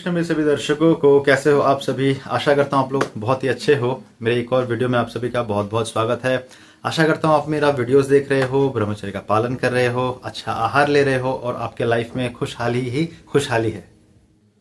कृष्ण मेरे सभी दर्शकों को कैसे हो आप सभी। आशा करता हूँ आप लोग बहुत ही अच्छे हो। मेरे एक और वीडियो में आप सभी का बहुत बहुत स्वागत है। आशा करता हूँ आप मेरा वीडियोस देख रहे हो, ब्रह्मचर्य का पालन कर रहे हो, अच्छा आहार ले रहे हो और आपके लाइफ में खुशहाली ही खुशहाली है।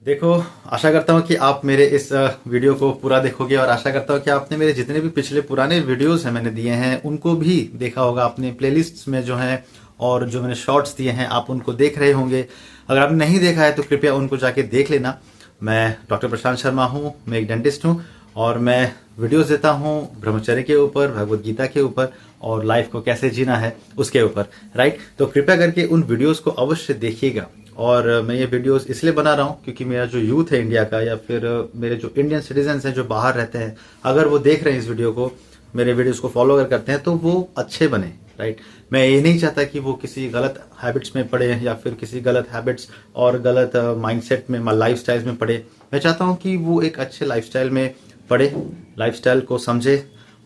देखो, आशा करता हूँ कि आप मेरे इस वीडियो को पूरा देखोगे और आशा करता हूँ कि आपने मेरे जितने भी पिछले पुराने वीडियोस हैं मैंने दिए हैं उनको भी देखा होगा अपने प्लेलिस्ट्स में जो हैं, और जो मैंने शॉर्ट्स दिए हैं आप उनको देख रहे होंगे। अगर आपने नहीं देखा है तो कृपया उनको जाके देख लेना। मैं डॉक्टर प्रशांत शर्मा हूँ, मैं एक डेंटिस्ट हूँ और मैं वीडियोस देता हूँ ब्रह्मचर्य के ऊपर, भगवत गीता के ऊपर और लाइफ को कैसे जीना है उसके ऊपर, राइट। तो कृपया करके उन वीडियोस को अवश्य देखिएगा। और मैं ये वीडियोस इसलिए बना रहा हूँ क्योंकि मेरा जो यूथ है इंडिया का, या फिर मेरे जो इंडियन सिटीजन हैं जो बाहर रहते हैं, अगर वो देख रहे हैं इस वीडियो को, मेरे वीडियोस को फॉलो अगर करते हैं तो वो अच्छे बने, राइट। मैं ये नहीं चाहता कि वो किसी गलत हैबिट्स में पड़े या फिर किसी गलत हैबिट्स और गलत माइंडसेट में, लाइफ स्टाइल में पड़े। मैं चाहता हूँ कि वो एक अच्छे लाइफस्टाइल में पड़े, लाइफस्टाइल को समझे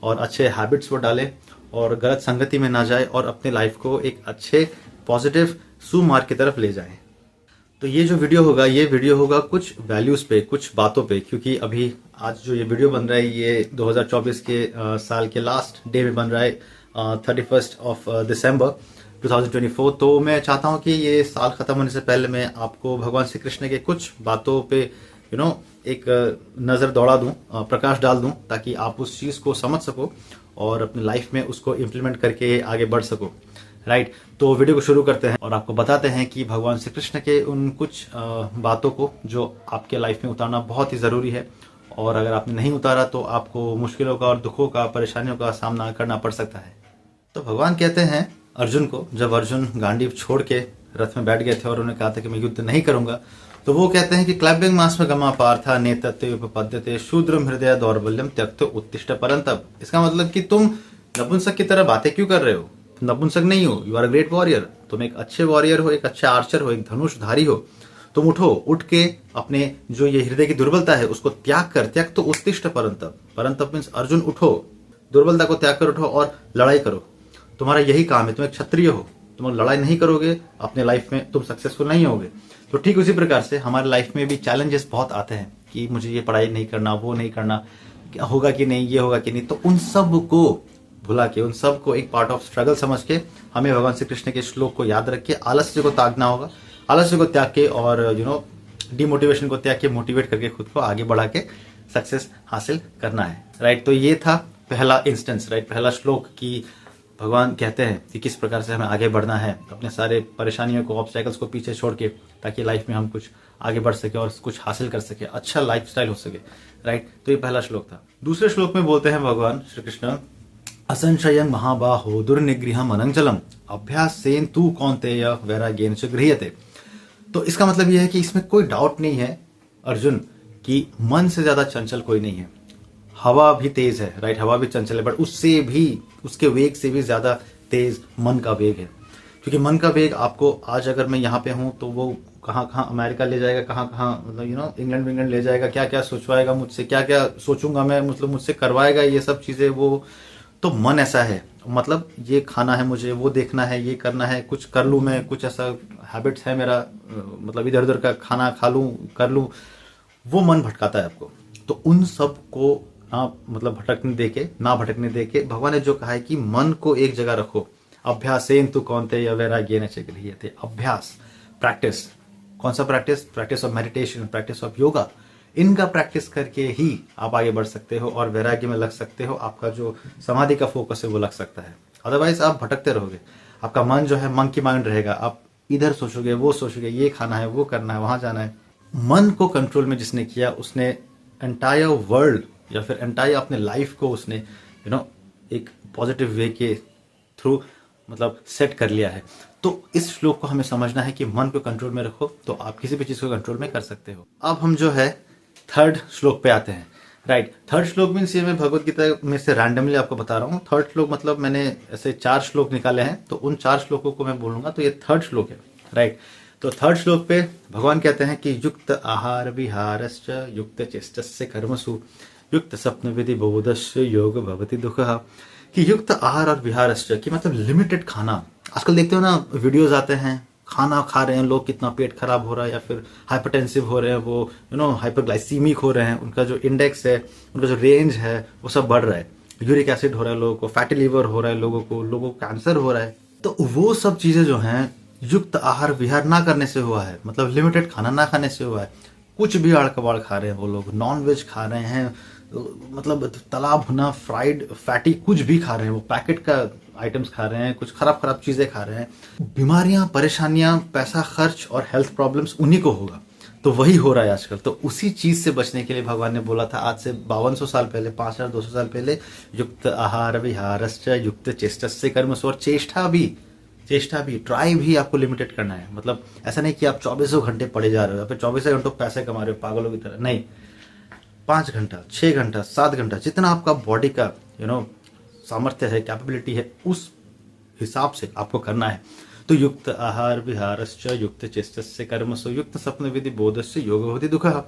और अच्छे हैबिट्स वो डाले और गलत संगति में ना जाए और अपने लाइफ को एक अच्छे पॉजिटिव सुमार्ग की तरफ ले जाए। तो ये जो वीडियो होगा, ये वीडियो होगा कुछ वैल्यूज पे, कुछ बातों पे, क्योंकि अभी आज जो ये वीडियो बन रहा है ये 2024 के साल के लास्ट डे में बन रहा है, 31 ऑफ दिसंबर 2024। तो मैं चाहता हूँ कि ये साल खत्म होने से पहले मैं आपको भगवान श्री कृष्ण के कुछ बातों पे एक नज़र दौड़ा दूं, प्रकाश डाल दूं, ताकि आप उस चीज़ को समझ सको और अपनी लाइफ में उसको इम्प्लीमेंट करके आगे बढ़ सको, राइट। तो वीडियो को शुरू करते हैं और आपको बताते हैं कि भगवान श्री कृष्ण के उन कुछ बातों को जो आपके लाइफ में उतारना बहुत ही ज़रूरी है, और अगर आपने नहीं उतारा तो आपको मुश्किलों का और दुखों का, परेशानियों का सामना करना पड़ सकता है। तो भगवान कहते हैं अर्जुन को, जब अर्जुन गांडीव छोड़ के रथ में बैठ गए थे और उन्होंने कहा था कि मैं युद्ध नहीं करूंगा, तो वो कहते हैं कि क्लैपिंग मास में गमा पार्था नेतत्ते उपपद्यते शूद्रम हृदय दौर्बल्यम त्यक्त उत्तिष्ठ परंतप। इसका मतलब कि तुम नपुंसक की तरह बातें क्यों कर रहे हो? नपुंसक नहीं हो, you are a great warrior. तुम एक अच्छे वॉरियर हो, एक अच्छे आर्चर हो, एक धनुषधारी हो। तुम उठो, उठ के अपने जो ये हृदय की दुर्बलता है उसको त्याग कर, त्याग तो उत्तिष्ठ परंतप। परंतप मीन्स अर्जुन उठो, दुर्बलता को त्याग कर उठो और लड़ाई करो। तुम्हारा यही काम है, तुम एक क्षत्रिय हो। तुम लड़ाई नहीं करोगे अपने लाइफ में तुम सक्सेसफुल नहीं होगे। तो ठीक उसी प्रकार से हमारे लाइफ में भी चैलेंजेस बहुत आते हैं कि मुझे ये पढ़ाई नहीं करना, वो नहीं करना, होगा कि नहीं, ये होगा कि नहीं। तो उन सब को भुला के, उन सब को एक पार्ट ऑफ स्ट्रगल समझ के हमें भगवान श्री कृष्ण के श्लोक को याद रख के आलस्य को त्यागना होगा। आलस्य को त्याग के और डिमोटिवेशन को त्याग के मोटिवेट करके खुद को आगे बढ़ा के सक्सेस हासिल करना है, राइट। तो ये था पहला इंस्टेंस, राइट, पहला श्लोक कि भगवान कहते हैं कि किस प्रकार से हमें आगे बढ़ना है, अपने सारे परेशानियों को, ऑब्स्टेकल्स को पीछे छोड़ के, ताकि लाइफ में हम कुछ आगे बढ़ सके और कुछ हासिल कर सके, अच्छा लाइफस्टाइल हो सके, राइट। तो ये पहला श्लोक था। दूसरे श्लोक में बोलते हैं भगवान श्री कृष्ण, असंशयं महाबाहो दुर्निगृहम् अनंजलम अभ्यासेन तु कौन्तेय वैराग्येन च गृह्यते। तो इसका मतलब यह है कि इसमें कोई डाउट नहीं है अर्जुन कि मन से ज्यादा चंचल कोई नहीं है। हवा भी तेज है, राइट, हवा भी चंचल है, बट उससे भी, उसके वेग से भी ज्यादा तेज मन का वेग है। क्योंकि मन का वेग आपको, आज अगर मैं यहाँ पे हूँ तो वो कहाँ कहाँ अमेरिका ले जाएगा, कहाँ कहाँ मतलब इंग्लैंड विंग्लैंड ले जाएगा, क्या क्या सोचवाएगा मुझसे, क्या क्या सोचूंगा मैं, मतलब मुझसे करवाएगा ये सब चीजें। वो तो मन ऐसा है, मतलब ये खाना है मुझे, वो देखना है, ये करना है, कुछ कर लूँ मैं, कुछ ऐसा हैबिट्स है मेरा, मतलब इधर उधर का खाना खा लूँ, कर लूँ, वो मन भटकाता है आपको। तो उन सब को ना, मतलब ना भटकने देके भगवान ने जो कहा है कि मन को एक जगह रखो। अभ्यासेन तु कौन्तेय वैराग्येन च गृह्यते। अभ्यास, प्रैक्टिस, कौन सा practice? Practice of meditation, practice of yoga. इनका प्रैक्टिस करके ही आप आगे बढ़ सकते हो और वैराग्य में लग सकते हो। आपका जो समाधि का फोकस है वो लग सकता है। अदरवाइज आप भटकते रहोगे, आपका मन जो है मंकी माइंड रहेगा। आप इधर सोचोगे, वो सोचोगे, ये खाना है, वो करना है, वहां जाना है। मन को कंट्रोल में जिसने किया उसने एंटायर वर्ल्ड या फिर एंटायर अपने लाइफ को उसने एक पॉजिटिव वे के थ्रू मतलब सेट कर लिया है। तो इस श्लोक को हमें समझना है कि मन को कंट्रोल में रखो तो आप किसी भी चीज को कंट्रोल में कर सकते हो। अब हम जो है थर्ड श्लोक पे आते हैं, राइट। थर्ड श्लोक मीन्स ये मैं भगवत गीता में से रैंडमली आपको बता रहा हूँ। थर्ड श्लोक मतलब मैंने ऐसे 4 श्लोक निकाले हैं, तो उन 4 श्लोकों को मैं बोलूंगा, तो ये थर्ड श्लोक है, राइट। तो थर्ड श्लोक पे भगवान कहते हैं कि युक्त आहार विहारश्च युक्त चेष्टस्य कर्मसु युक्त स्वप्न विधि बोधस्य योग भवति दुःखः। कि युक्त आहार और विहारश्च, कि मतलब लिमिटेड खाना। आजकल देखते हो ना, वीडियोस आते हैं खाना खा रहे हैं लोग, कितना पेट खराब हो रहा है, या फिर हाइपरटेंसिव हो रहे हैं, वो हाइपरग्लाइसीमिक हो रहे हैं, उनका जो इंडेक्स है, उनका जो रेंज है वो सब बढ़ रहा है। यूरिक एसिड हो रहा है लोगों को, फैटी लीवर हो रहा है लोगों को कैंसर हो रहा है। तो वो सब चीजें जो हैं युक्त आहार विहार ना करने से हुआ है, मतलब लिमिटेड खाना ना खाने से हुआ है। कुछ भी आड़ कबाड़ खा रहे हैं वो लोग, नॉन वेज खा रहे हैं, मतलब तला भुना फ्राइड फैटी कुछ भी खा रहे हैं, वो पैकेट का आइटम्स खा रहे हैं, कुछ खराब खराब चीजें खा रहे हैं। बीमारियां, परेशानियां, पैसा खर्च और हेल्थ प्रॉब्लम्स उन्हीं को होगा। तो वही हो रहा है आजकल। तो उसी चीज से बचने के लिए भगवान ने बोला था आज से 5200 साल पहले, 5200 साल पहले, युक्त आहार विहारश्च युक्त चेष्टस्य कर्मसु, और चेष्टा भी ट्राई भी आपको लिमिटेड करना है। मतलब ऐसा नहीं कि आप 24 घंटे पड़े जा रहे हो या फिर 24 घंटों पैसे कमा रहे हो पागलों की तरह, नहीं। 5 घंटा, 6 घंटा, 7 घंटा, जितना आपका बॉडी का सामर्थ्य है, कैपेबिलिटी है, उस हिसाब से आपको करना है। तो युक्त आहार विहारश्च युक्त चेष्टस्य कर्मसु युक्त स्वप्न विधि बोधस्य योग होति दुःखः।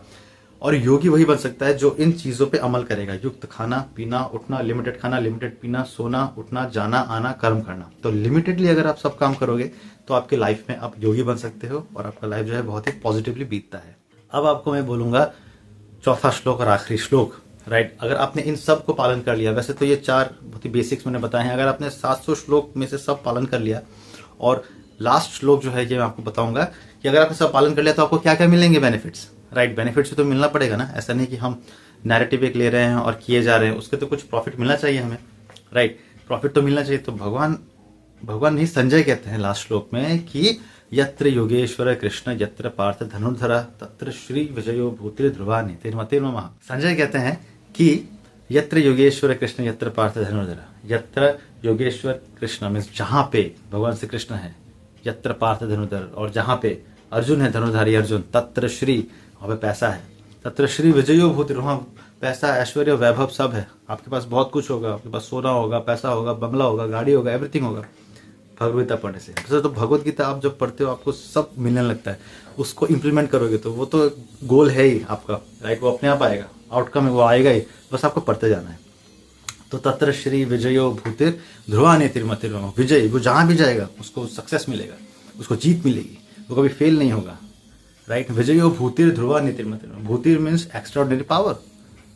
और योगी वही बन सकता है जो इन चीजों पे अमल करेगा। युक्त खाना पीना उठना, लिमिटेड खाना लिमिटेड पीना, सोना उठना, जाना आना, कर्म करना। तो लिमिटेडली अगर आप सब काम करोगे तो आपके लाइफ में आप योगी बन सकते हो और आपका लाइफ जो है बहुत ही पॉजिटिवली बीतता है। अब आपको मैं बोलूंगा चौथा श्लोक और आखिरी श्लोक, राइट। अगर आपने इन सब को पालन कर लिया, वैसे तो ये 4 बहुत ही बेसिक्स मैंने बताए हैं, अगर आपने 700 श्लोक में से सब पालन कर लिया, और लास्ट श्लोक जो है ये मैं आपको बताऊंगा कि अगर आपने सब पालन कर लिया तो आपको क्या क्या मिलेंगे बेनिफिट्स, राइट। बेनिफिट्स तो मिलना पड़ेगा ना, ऐसा नहीं कि हम नैरेटिव एक ले रहे हैं और किए जा रहे हैं, उसके तो कुछ प्रॉफिट मिलना चाहिए हमें, राइट। प्रॉफिट तो मिलना चाहिए। तो भगवान ही संजय कहते हैं लास्ट श्लोक में कि यत्र योगेश्वर कृष्ण यत्र पार्थ धनुर्धर तत्र श्री विजयो भूतिर ध्रुवा नीतिर्मतिर्ममः। संजय कहते हैं कि यत्र योगेश्वर कृष्ण यत्र पार्थ धनुर्धर, यत्र योगेश्वर कृष्ण मीन्स जहां पे भगवान श्री कृष्ण है, यत्र पार्थ धनुर्धर, और जहां पे अर्जुन है धनुर्धारी अर्जुन, तत्र श्री, वहां पे पैसा है, तत्र श्री विजयो भूतिर, वहां पैसा ऐश्वर्य वैभव सब है, आपके पास बहुत कुछ होगा, आपके पास सोना होगा, पैसा होगा, बंगला होगा, गाड़ी होगा, एवरीथिंग होगा भगवद गीता पढ़ने से। तो भगवद गीता आप जब पढ़ते हो आपको सब मिलने लगता है, उसको इम्प्लीमेंट करोगे तो वो तो गोल है ही आपका, राइट। वो अपने आप आएगा, आउटकम है वो आएगा ही, बस आपको पढ़ते जाना है। तो तत्र श्री विजयो भूतिर ध्रुवा नीतिर्मतिर्ममः, विजय वो जहां भी जाएगा उसको सक्सेस मिलेगा, उसको जीत मिलेगी, वो कभी फेल नहीं होगा, राइट। विजयो भूतिर ध्रुवा नीतिर्मतिर्ममः, भूतिर means extraordinary power,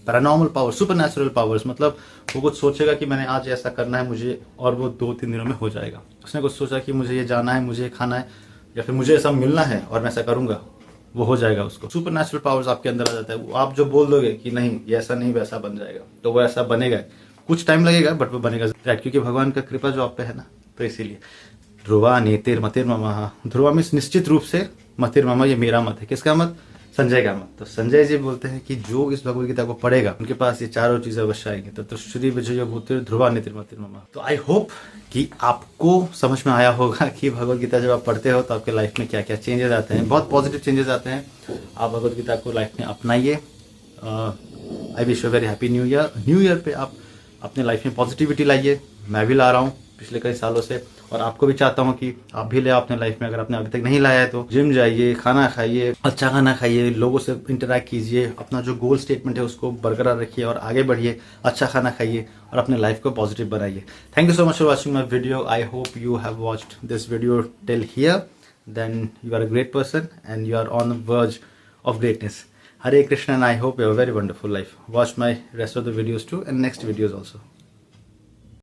paranormal power, super natural powers. मतलब वो कुछ सोचेगा कि मैंने आज ऐसा करना है मुझे, और वो 2-3 दिनों में हो जाएगा। उसने कुछ सोचा कि मुझे ये जाना है, मुझे खाना है, या फिर मुझे ऐसा मिलना है और मैं ऐसा करूंगा, वो हो जाएगा। उसको सुपर नेचुरल पावर्स आपके अंदर आ जाता है। आप जो बोल दोगे कि नहीं ये ऐसा नहीं वैसा बन जाएगा, तो वो ऐसा बनेगा। कुछ टाइम लगेगा बट वो बनेगा, राइट, क्योंकि भगवान का कृपा जो आप पे है ना। तो इसीलिए ध्रुवा नीतिर्मतिर्ममः, ध्रुवा मीन्स निश्चित रूप से, मतिर्ममः ये मेरा मत है। किसका मत? संजय का मत। तो संजय जी बोलते हैं कि जो इस भगवद गीता को पढ़ेगा उनके पास ये चारों चीजें अवश्य आएंगी। तो श्री विजय भूतिर ध्रुवा नीतिर्मतिर्ममः। तो आई होप कि आपको समझ में आया होगा कि भगवद गीता जब आप पढ़ते हो तो आपके लाइफ में क्या क्या चेंजेस आते हैं। बहुत पॉजिटिव चेंजेस आते हैं। आप भगवद गीता को लाइफ में अपनाइए। I wish you very happy new year. New year पे आप अपने लाइफ में पॉजिटिविटी लाइए। मैं भी ला रहा हूँ पिछले कई सालों से, और आपको भी चाहता हूँ कि आप भी ले आओ अपने लाइफ में। अगर आपने अभी तक नहीं लाया है तो जिम जाइए, खाना खाइए, अच्छा खाना खाइए, लोगों से इंटरेक्ट कीजिए, अपना जो गोल स्टेटमेंट है उसको बरकरार रखिए और आगे बढ़िए, अच्छा खाना खाइए और अपने लाइफ को पॉजिटिव बनाइए। Thank you so much for watching my video. I hope you have watched this video till here, then you are a great person and you are on the verge of greatness. Hare Krishna, and I hope you have a very wonderful life. Watch my rest of the videos too and next videos also.